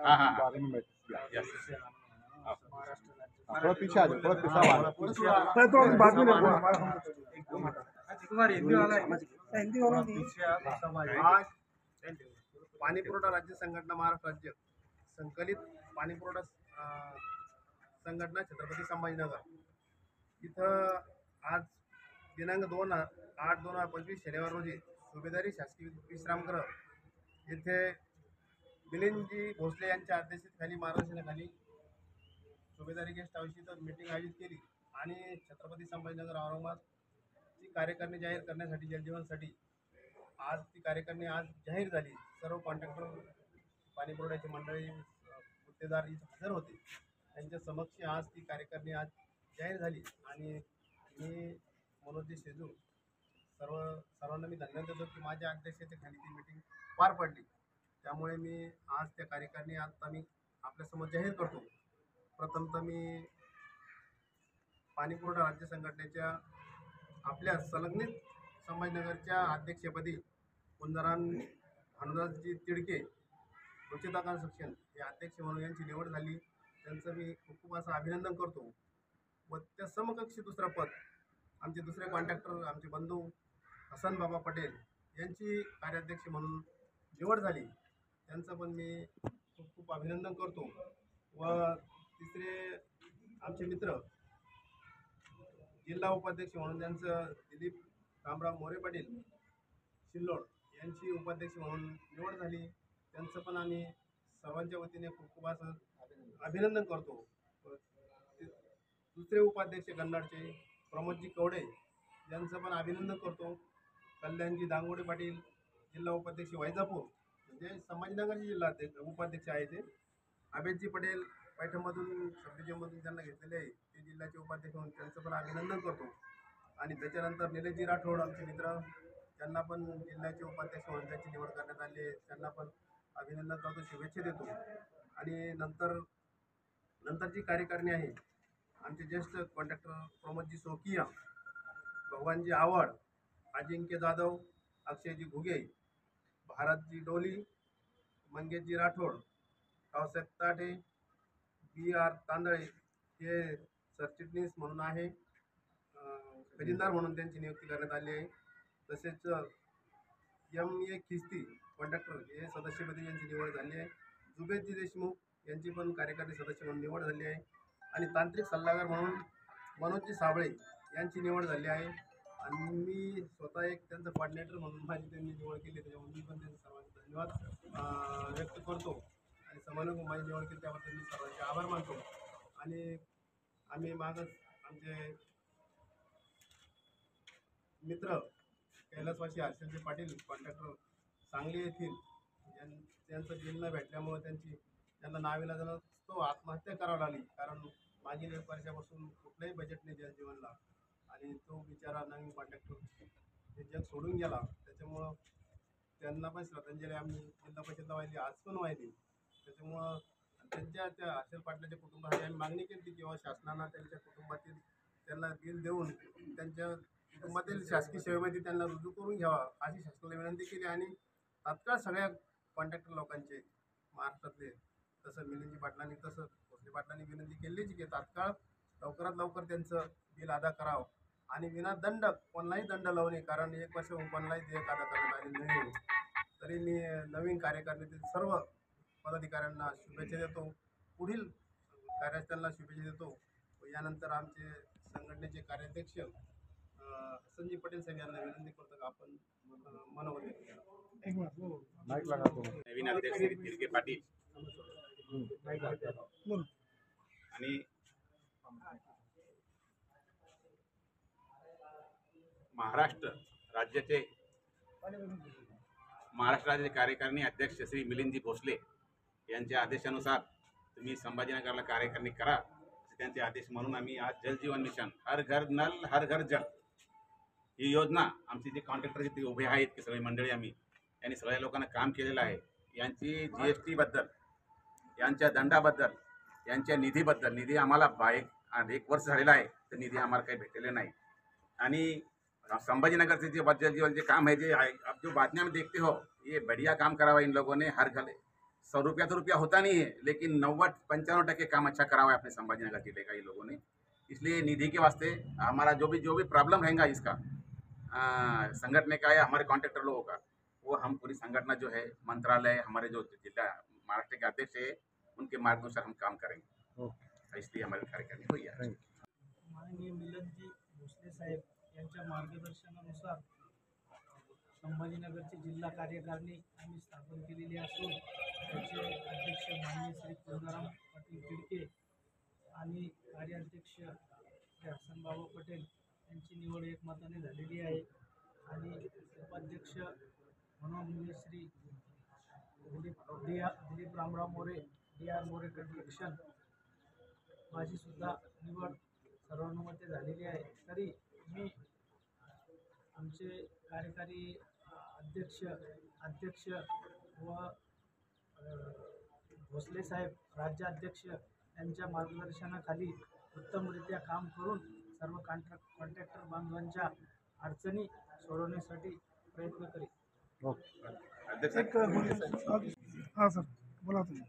हाँ हाँ बारे में मैसेज किया। यस थोड़ा पीछे आ जाओ, थोड़ा पीछे आ जाओ। तो बाद में आज पाणी पुरवठा राज्य संघटना महाराष्ट्र राज्य संकलित पाणी पुरवठा संघटना छत्रपती संभाजीनगर इथं आज दिनांक 2/8/2025 शनिवार रोजी सुभेदारी शासकीय विश्रामगृह येथे मिलिंदजी भोसले यांच्या अध्यक्षतेखाली मार्गदर्शनाखाली सुभेदारी गेस्ट हाऊस इथं मीटिंग आयोजित केली आणि छत्रपती संभाजीनगर औरंगाबाद ची कार्यकारिणी जाहीर करण्यासाठी जलजीवनसाठी आज ती कार्यकारिणी आज जाहीर झाली। सर्व कॉन्ट्रॅक्टर पाणी पुरवठ्याची मंडळी गुत्तेदार इथं हजर होते। त्यांच्या समक्ष आज ती कार्यकारिणी आज जाहीर झाली आणि मी मनोजी शेजू सर्वांना मी धन्यवाद देतो की माझ्या अध्यक्षतेखाली ती मीटिंग पार पडली। त्यामुळे मी आज त्या कार्यकारिणी आता मी आपल्यासमोर जाहीर करतो। प्रथमतः मी पाणी पुरवठा राज्य संघटनेच्या आपल्या संलग्नित संभाजीनगरच्या अध्यक्षपदी कुंजाराम भानुदासजी तिडके रुचिता कन्स्ट्रक्शन हे अध्यक्ष म्हणून यांची निवड झाली। त्यांचं मी खूप असं अभिनंदन करतो व त्या समकक्षी दुसरं पद आमचे दुसरे कॉन्ट्रॅक्टर आमचे बंधू हसन बाबा पटेल यांची कार्याध्यक्ष म्हणून निवड झाली। त्यांचं पण मी खूप अभिनंदन करतो व तिसरे आमचे मित्र जिल्हा उपाध्यक्ष म्हणून त्यांचं दिलीप रामराव मोरे पाटील शिल्लोड यांची उपाध्यक्ष म्हणून निवड झाली। त्यांचं पण आम्ही सर्वांच्या वतीने खूप असं अभिनंदन करतो। दुसरे उपाध्यक्ष कन्नडचे प्रमोदजी कवडे यांचं पण अभिनंदन करतो। कल्याणजी दांगोडे पाटील जिल्हा उपाध्यक्ष वैजापूर म्हणजे संभाजीनगर जिल्हा उपाध्यक्ष आहे ते। अभेदजी पटेल पैठणमधून सबडिव्हिजनमधून त्यांना घेतलेले आहे ते जिल्ह्याचे उपाध्यक्ष म्हणून त्यांचं पण अभिनंदन करतो। आणि त्याच्यानंतर निलेशजी राठोड आमचे मित्र त्यांना पण जिल्ह्याचे उपाध्यक्ष म्हणून त्यांची निवड करण्यात आली आहे। त्यांना पण अभिनंदन करतो, शुभेच्छा देतो। आणि नंतरची कार्यकारिणी आहे आमचे ज्येष्ठ कॉन्ट्रॅक्टर प्रमोदजी सोकिया, भगवानजी आवड, अजिंक्य जाधव, अक्षयजी घुगे, भारतजी डोली, मंगेशजी राठोड, रावसाहेब ताठे, BR तांदळे हे सरचिटणीस म्हणून आहे। खजिनदार म्हणून त्यांची नियुक्ती करण्यात आली आहे। तसेच MA खिस्ती कॉन्ट्रॅक्टर हे सदस्यपदी यांची निवड झाली आहे। जुबेदजी देशमुख यांची पण कार्यकारी सदस्य म्हणून निवड झाली आहे। आणि तांत्रिक सल्लागार म्हणून मनोजजी साबळे यांची निवड झाली आहे। आणि मी स्वतः एक त्यांचं कोऑर्डिनेटर म्हणून माझी त्यांनी निवड केली, त्याच्यामुळे मी पण त्यांचे सर्वांचे धन्यवाद व्यक्त करतो। आणि समन्वय माझी निवड केली त्याबद्दल मी सर्वांचे आभार मानतो। आणि आम्ही मागच आमचे मित्र कैलासवासी हर्षलजी पाटील कॉन्ट्रॅक्टर सांगली येथील त्यांचं बिल न भेटल्यामुळे त्यांना नाविलाजानं तो आत्महत्या करावी लागली। कारण मागील 1 वर्षापासून कुठलंही बजेट नाही जलजीवनला आणि तो बिचारा नवीन कॉन्ट्रॅक्टर हे जग सोडून गेला। त्याच्यामुळं त्यांना पण श्रद्धांजली आम्ही जिल्हा परिषदला वाहिली, आज पण वाहिली। त्याच्यामुळं त्या हर्षल पाटलाच्या कुटुंबासाठी आम्ही मागणी केली किंवा शासनानं त्यांच्या कुटुंबातील त्यांना बिल देऊन त्यांच्या कुटुंबातील शासकीय सेवेमध्ये त्यांना रुजू करून घ्यावा अशी शासनाला विनंती केली। आणि तात्काळ सगळ्या कॉन्ट्रॅक्टर लोकांचे महाराष्ट्रातले तसं मिलिंदजी पाटलांनी तसं भोसले पाटलांनी विनंती केलीच की तात्काळ लवकरात लवकर त्यांचं बिल अदा करावं आणि विना दंड कोणालाही दंड लावू नये। कारण 1 वर्ष कोणालाही देयक अदा करण्यात आली नाही। तरी मी नवीन कार्यकारिणीतील सर्व पदाधिकाऱ्यांना शुभेच्छा देतो, पुढील कार्यास त्यांना शुभेच्छा देतो। यानंतर आमचे संघटनेचे कार्याध्यक्ष हसनजी पटेल साहेब यांना विनंती करतो की आपण मनोगत व्यक्त करा। नवीन अध्यक्ष श्री तिडके पाटील आणि महाराष्ट्र राज्याचे कार्यकारिणी अध्यक्ष श्री मिलिंदजी भोसले यांच्या आदेशानुसार तुम्ही संभाजीनगरला कार्यकारिणी करा असे त्यांचे आदेश म्हणून आम्ही आज जलजीवन मिशन हर घर नल हर घर जल ही योजना आमची जे कॉन्ट्रॅक्टर ते उभे आहेत की सगळी मंडळी आम्ही यांनी सगळ्या लोकांना काम केलेलं आहे। यांची GST बद्दल, यांच्या दंडाबद्दल, यांच्या निधीबद्दल, निधी आम्हाला 1 वर्ष झालेला आहे तर निधी आम्हाला काही भेटलेले नाही। आणि संभाजीनगर से जो जल जीवन के काम है, जो बातम्यां में देखते हो, ये बढ़िया काम करा हुआ इन लोगों ने। हर घर 100 रुपया तो रुपया होता नहीं है, लेकिन 90-95% काम अच्छा करा हुआ है अपने संभाजीनगर जिले का ये लोगों ने। इसलिए निधि के वास्ते हमारा जो भी प्रॉब्लम रहेगा इसका संगठन का या हमारे कॉन्ट्रैक्टर लोगों का, वो हम पूरी संगठन जो है मंत्रालय, हमारे जो जिला महाराष्ट्र के अध्यक्ष है, उनके मार्गदर्शन हम काम करेंगे। इसलिए हमारी कार्यकारिणी हुई है। माननीय मिलनजी भोसले साहेब यांच्या मार्गदर्शनानुसार संभाजीनगरची जिल्हा कार्यकारिणी आम्ही स्थापन केलेली असून त्याचे अध्यक्ष माननीय श्री पूर्णाराम पाटील तिडके आणि कार्याध्यक्ष श्री हसनबाबा पटेल यांची निवड एकमताने झालेली आहे आणि उपाध्यक्ष म्हणून श्री दिलीप रामराव मोरे DR मोरे कन्स्ट्रक्शन माझी सुद्धा निवड सर्वानुमते झालेली आहे। तरी मी आमचे कार्यकारी अध्यक्ष व भोसले साहेब राज्याध्यक्ष यांच्या मार्गदर्शनाखाली उत्तमरित्या काम करून सर्व कॉन्ट्रॅक्टर बांधवांच्या अडचणी सोडवण्यासाठी प्रयत्न करेन। अध्यक्ष हां सर बोला तुम्ही।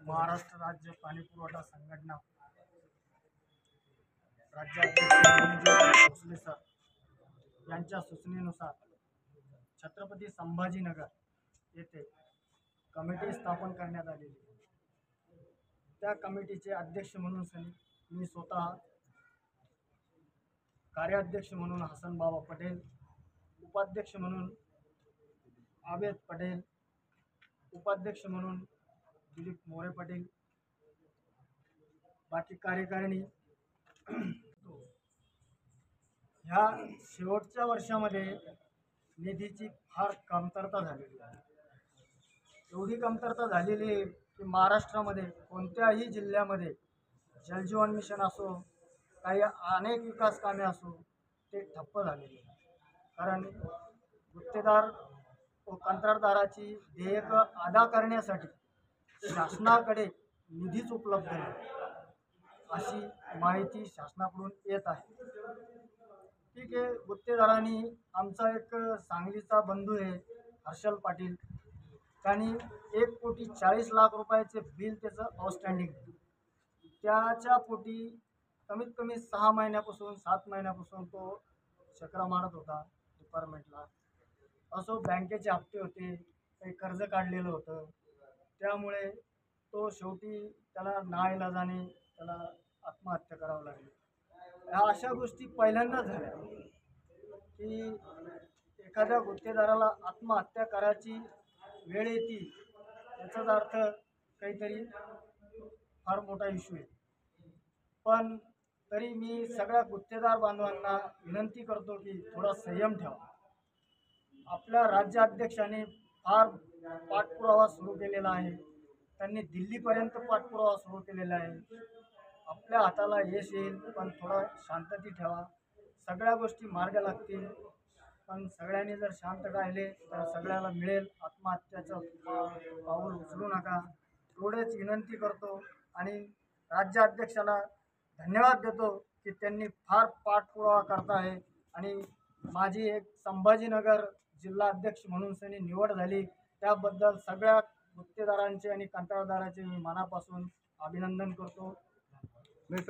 महाराष्ट्र राज्य पाणी पुरवठा संघटना राज्याध्यक्ष भोसले सर यांच्या सूचनेनुसार छत्रपती संभाजीनगर येथे कमिटी स्थापन करण्यात आलेली। त्या कमिटीचे अध्यक्ष म्हणून मी स्वतः, कार्याध्यक्ष म्हणून हसनबाबा पटेल, उपाध्यक्ष म्हणून आवेद पटेल, उपाध्यक्ष म्हणून दिलीप मोरे पटेल, बाकी कार्यकारिणी। ह्या शेवटच्या वर्षामध्ये निधीची फार कमतरता झालेली आहे। एवढी कमतरता झालेली आहे की महाराष्ट्रामध्ये कोणत्याही जिल्ह्यामध्ये जलजीवन मिशन असो, काही अनेक विकास कामे असो, ते ठप्प झालेले आहे। कारण गुत्तेदार व कंत्राटदाराची देयक अदा करण्यासाठी शासनाकडे निधीच उपलब्ध नाही अशी माहिती शासनाकडून येत आहे। ठीक आहे, गुत्तेदारांनी आमचा एक सांगलीचा बंधू आहे हर्षल पाटील, त्यांनी 1,40,00,000 रुपयाचे बिल त्याचं आउटस्टँडिंग, त्याच्या पोटी कमीत कमी 6 महिन्यापासून 7 महिन्यापासून तो चक्रा मारत होता डिपार्टमेंटला। असो बँकेचे हप्ते होते, काही कर्ज काढलेलं होतं, त्यामुळे तो शेवटी त्याला नाईलाजाने त्याला आत्महत्या करावं लागली। ह्या अशा गोष्टी पहिल्यांदाच झाल्या की एखाद्या गुत्तेदाराला आत्महत्या करायची वेळ येते, याचाच अर्थ काहीतरी फार मोठा इश्यू आहे। पण तरी मी सगळ्या गुत्तेदार बांधवांना विनंती करतो की थोडा संयम ठेवा। आपल्या राज्याध्यक्षाने फार पाठपुरावा सुरू केलेला आहे, त्यांनी दिल्लीपर्यंत पाठपुरावा सुरू केलेला आहे। आपल्या हाताला यश येईल, पण थोडा शांतती ठेवा, सगळ्या गोष्टी मार्ग लागतील। पण सगळ्यांनी जर शांत राहिले तर सगळ्याला मिळेल। आत्महत्याचं पाऊल उचलू नका, एवढेच विनंती करतो। आणि राज्याध्यक्षाला धन्यवाद देतो की त्यांनी फार पाठपुरावा करत आहे आणि माझी एक संभाजीनगर जिल्हा अध्यक्ष म्हणून निवड झाली, त्याबद्दल सगळ्या गुत्तेदारांचे आणि कंत्राटदारांचे मी मनापासून अभिनंदन करतो। नाही सर